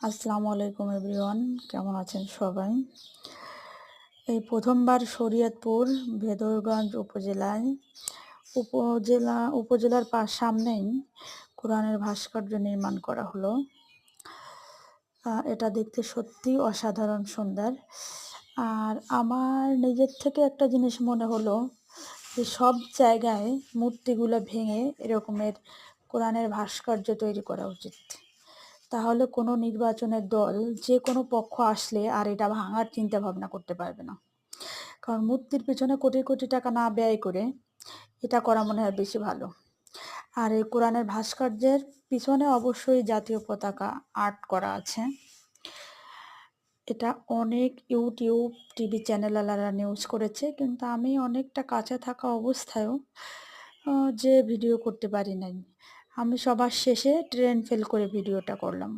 আসসালামু আলাইকুম এভরিওয়ান, কেমন আছেন সবাই? এই প্রথমবার শরীয়তপুর ভেদরগঞ্জ উপজেলার সামনেই কোরআনের ভাস্কর্য নির্মাণ করা হলো। এটা দেখতে সত্যিই অসাধারণ সুন্দর। আর আমার নিজের থেকে একটা জিনিস মনে হলো যে সব জায়গায় মূর্তিগুলো ভেঙে এরকমের কোরআনের ভাস্কর্য তৈরি করা উচিত। তাহলে কোনো নির্বাচনের দল যে কোনো পক্ষ আসলে আর এটা ভাঙার চিন্তা ভাবনা করতে পারবে না। কারণ মূর্তির পিছনে কোটি কোটি টাকা না ব্যয় করে এটা করা মনে হয় বেশি ভালো। আর এই কোরআনের ভাস্কর্যের পিছনে অবশ্যই জাতীয় পতাকা আর্ট করা আছে। এটা অনেক ইউটিউব টিভি চ্যানেলওয়ালারা নিউজ করেছে, কিন্তু আমি অনেকটা কাছে থাকা অবস্থায়ও যে ভিডিও করতে পারি নাই। আমি সবার শেষে ট্রেন ফেল করে ভিডিওটা করলাম।